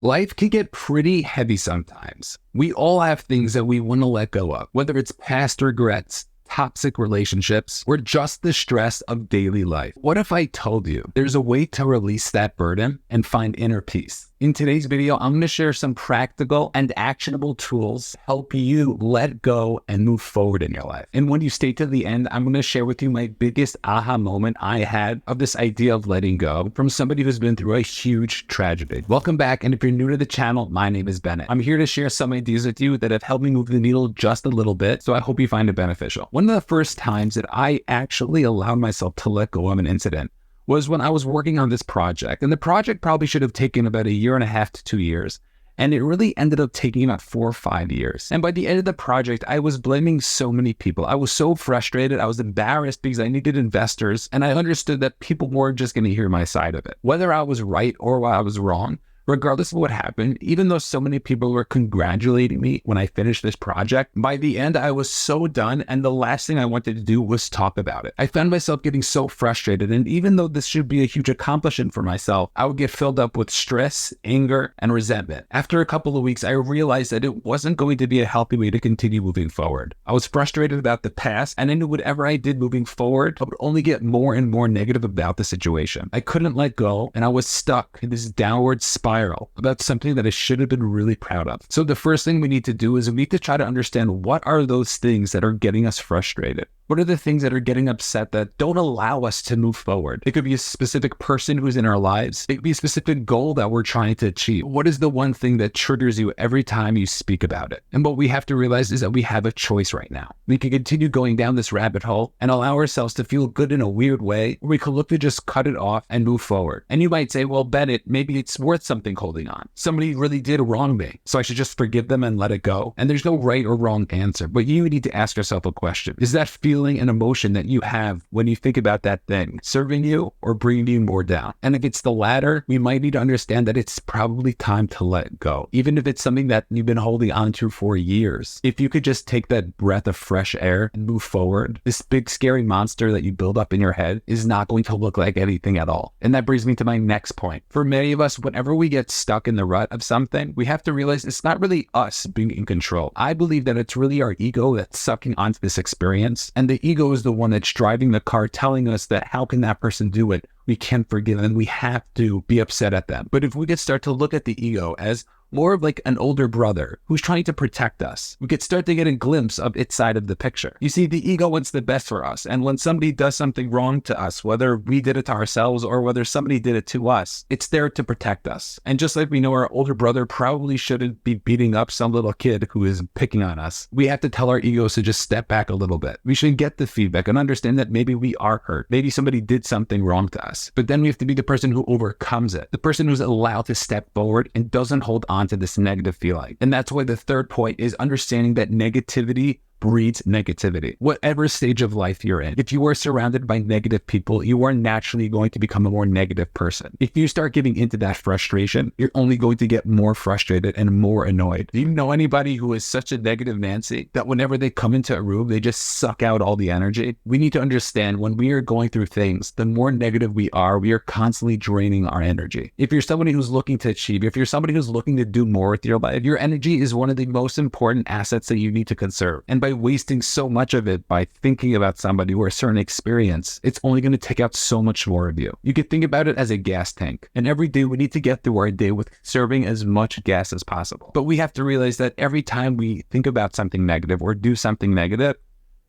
Life can get pretty heavy sometimes. We all have things that we want to let go of, whether it's past regrets, toxic relationships, or just the stress of daily life. What if I told you there's a way to release that burden and find inner peace? In today's video, I'm going to share some practical and actionable tools to help you let go and move forward in your life. And when you stay to the end, I'm going to share with you my biggest aha moment I had of this idea of letting go from somebody who's been through a huge tragedy. Welcome back. And if you're new to the channel, my name is Bennett. I'm here to share some ideas with you that have helped me move the needle just a little bit. So I hope you find it beneficial. One of the first times that I actually allowed myself to let go of an incident was when I was working on this project. And the project probably should have taken about 1.5 to 2 years. And it really ended up taking about 4 or 5 years. And by the end of the project, I was blaming so many people. I was so frustrated. I was embarrassed because I needed investors. And I understood that people weren't just going to hear my side of it. Whether I was right or I was wrong, regardless of what happened, even though so many people were congratulating me when I finished this project, by the end, I was so done, and the last thing I wanted to do was talk about it. I found myself getting so frustrated, and even though this should be a huge accomplishment for myself, I would get filled up with stress, anger, and resentment. After a couple of weeks, I realized that it wasn't going to be a healthy way to continue moving forward. I was frustrated about the past, and I knew whatever I did moving forward, I would only get more and more negative about the situation. I couldn't let go, and I was stuck in this downward spiral about something that I should have been really proud of. So the first thing we need to do is we need to try to understand what are those things that are getting us frustrated. What are the things that are getting upset that don't allow us to move forward? It could be a specific person who's in our lives. It could be a specific goal that we're trying to achieve. What is the one thing that triggers you every time you speak about it? And what we have to realize is that we have a choice right now. We can continue going down this rabbit hole and allow ourselves to feel good in a weird way, or we could look to just cut it off and move forward. And you might say, well, Bennett, maybe it's worth something holding on. Somebody really did wrong me, so I should just forgive them and let it go. And there's no right or wrong answer, but you need to ask yourself a question. Is that feeling and emotion that you have when you think about that thing serving you or bringing you more down? And if it's the latter, we might need to understand that it's probably time to let go. Even if it's something that you've been holding on to for years, if you could just take that breath of fresh air and move forward, this big scary monster that you build up in your head is not going to look like anything at all. And that brings me to my next point. For many of us, whenever we get stuck in the rut of something, we have to realize it's not really us being in control. I believe that it's really our ego that's sucking onto this experience, and the ego is the one that's driving the car, telling us that how can that person do it? We can't forgive them. We have to be upset at them. But if we could start to look at the ego as more of like an older brother who's trying to protect us, we could start to get a glimpse of its side of the picture. You see, the ego wants the best for us. And when somebody does something wrong to us, whether we did it to ourselves or whether somebody did it to us, it's there to protect us. And just like we know our older brother probably shouldn't be beating up some little kid who is picking on us, we have to tell our egos to just step back a little bit. We should get the feedback and understand that maybe we are hurt. Maybe somebody did something wrong to us. But then we have to be the person who overcomes it, the person who's allowed to step forward and doesn't hold on to this negative feeling. And that's why the third point is understanding that negativity breeds negativity. Whatever stage of life you're in, if you are surrounded by negative people, you are naturally going to become a more negative person. If you start giving into that frustration, you're only going to get more frustrated and more annoyed. Do you know anybody who is such a negative Nancy that whenever they come into a room, they just suck out all the energy? We need to understand when we are going through things, the more negative we are constantly draining our energy. If you're somebody who's looking to achieve, if you're somebody who's looking to do more with your life, your energy is one of the most important assets that you need to conserve. And by wasting so much of it by thinking about somebody or a certain experience, it's only going to take out so much more of you. You could think about it as a gas tank. And every day we need to get through our day with conserving as much gas as possible. But we have to realize that every time we think about something negative or do something negative,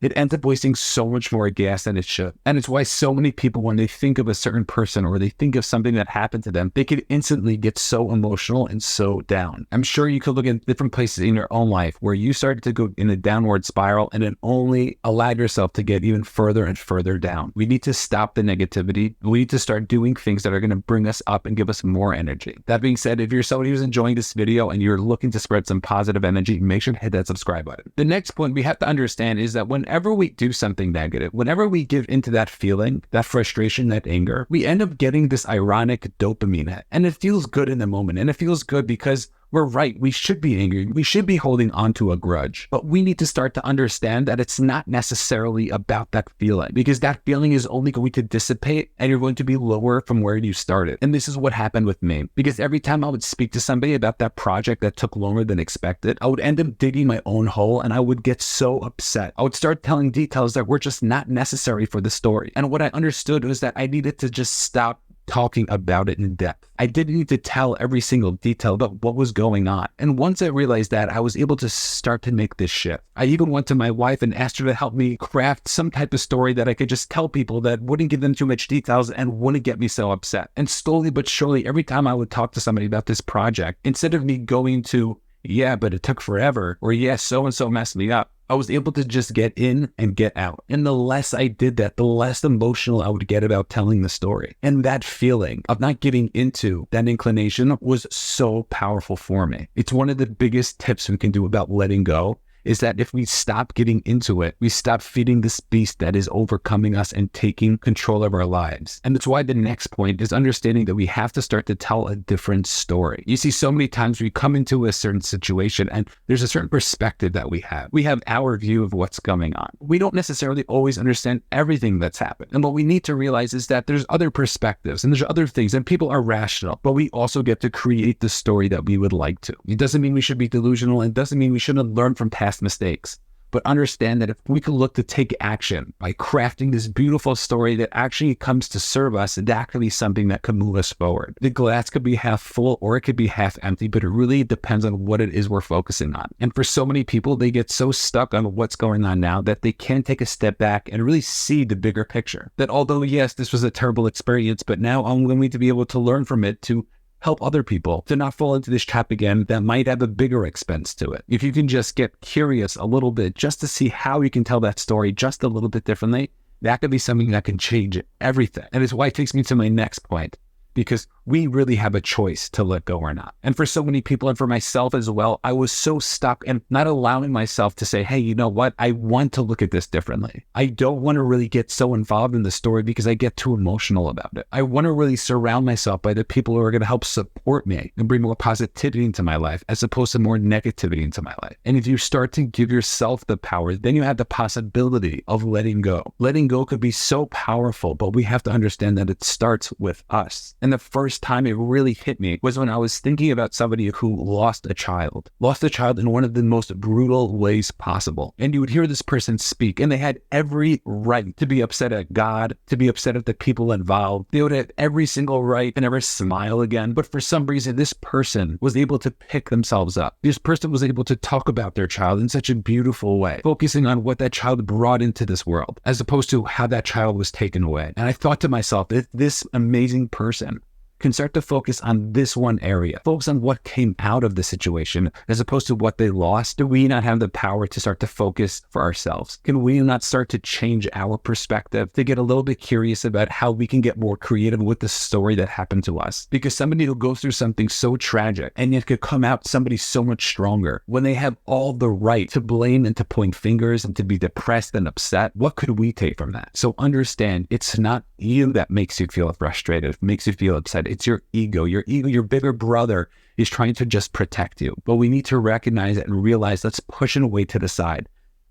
it ends up wasting so much more gas than it should. And it's why so many people, when they think of a certain person or they think of something that happened to them, they could instantly get so emotional and so down. I'm sure you could look at different places in your own life where you started to go in a downward spiral and it only allowed yourself to get even further and further down. We need to stop the negativity. We need to start doing things that are going to bring us up and give us more energy. That being said, if you're somebody who's enjoying this video and you're looking to spread some positive energy, make sure to hit that subscribe button. The next point we have to understand is that whenever we do something negative, whenever we give into that feeling, that frustration, that anger, we end up getting this ironic dopamine hit. And it feels good in the moment. And it feels good because We're right. We should be angry. We should be holding on to a grudge. But we need to start to understand that it's not necessarily about that feeling, because that feeling is only going to dissipate and you're going to be lower from where you started. And this is what happened with me, because every time I would speak to somebody about that project that took longer than expected, I would end up digging my own hole and I would get so upset. I would start telling details that were just not necessary for the story. And what I understood was that I needed to just stop talking about it in depth. I didn't need to tell every single detail about what was going on. And once I realized that, I was able to start to make this shift. I even went to my wife and asked her to help me craft some type of story that I could just tell people that wouldn't give them too much details and wouldn't get me so upset. And slowly but surely, every time I would talk to somebody about this project, instead of me going to, yeah, but it took forever, or yes, so-and-so messed me up, I was able to just get in and get out. And the less I did that, the less emotional I would get about telling the story. And that feeling of not giving into that inclination was so powerful for me. It's one of the biggest tips we can do about letting go, is that if we stop getting into it, we stop feeding this beast that is overcoming us and taking control of our lives. And that's why the next point is understanding that we have to start to tell a different story. You see, so many times we come into a certain situation and there's a certain perspective that we have. We have our view of what's going on. We don't necessarily always understand everything that's happened. And what we need to realize is that there's other perspectives and there's other things, and people are rational, but we also get to create the story that we would like to. It doesn't mean we should be delusional. It doesn't mean we shouldn't learn from past mistakes, but understand that if we can look to take action by crafting this beautiful story that actually comes to serve us, that could be something that could move us forward. The glass could be half full or it could be half empty, but it really depends on what it is we're focusing on. And for so many people, they get so stuck on what's going on now that they can't take a step back and really see the bigger picture. That although, yes, this was a terrible experience, but now I'm going to be able to learn from it to help other people to not fall into this trap again that might have a bigger expense to it. If you can just get curious a little bit just to see how you can tell that story just a little bit differently, that could be something that can change everything. And it's why it takes me to my next point, because we really have a choice to let go or not. And for so many people, and for myself as well, I was so stuck and not allowing myself to say, hey, you know what? I want to look at this differently. I don't want to really get so involved in the story because I get too emotional about it. I want to really surround myself by the people who are going to help support me and bring more positivity into my life as opposed to more negativity into my life. And if you start to give yourself the power, then you have the possibility of letting go. Letting go could be so powerful, but we have to understand that it starts with us. And the first time it really hit me was when I was thinking about somebody who lost a child in one of the most brutal ways possible. And you would hear this person speak, and they had every right to be upset at God, to be upset at the people involved. They would have every single right to never smile again. But for some reason, this person was able to pick themselves up. This person was able to talk about their child in such a beautiful way, focusing on what that child brought into this world, as opposed to how that child was taken away. And I thought to myself, if this amazing person can start to focus on this one area, focus on what came out of the situation as opposed to what they lost, do we not have the power to start to focus for ourselves? Can we not start to change our perspective, to get a little bit curious about how we can get more creative with the story that happened to us? Because somebody who goes through something so tragic and yet could come out somebody so much stronger, when they have all the right to blame and to point fingers and to be depressed and upset, what could we take from that? So understand, it's not you that makes you feel frustrated, makes you feel upset. It's your ego. Your bigger brother is trying to just protect you. But we need to recognize it and realize, let's push it away to the side,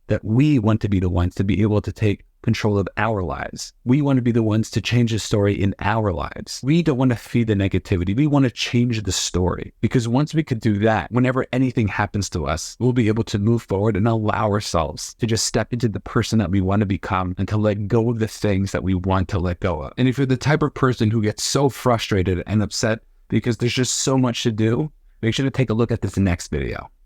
that we want to be the ones to be able to take control of our lives. We want to be the ones to change the story in our lives. We don't want to feed the negativity. We want to change the story, because once we could do that, whenever anything happens to us, we'll be able to move forward and allow ourselves to just step into the person that we want to become and to let go of the things that we want to let go of. And if you're the type of person who gets so frustrated and upset because there's just so much to do, make sure to take a look at this next video.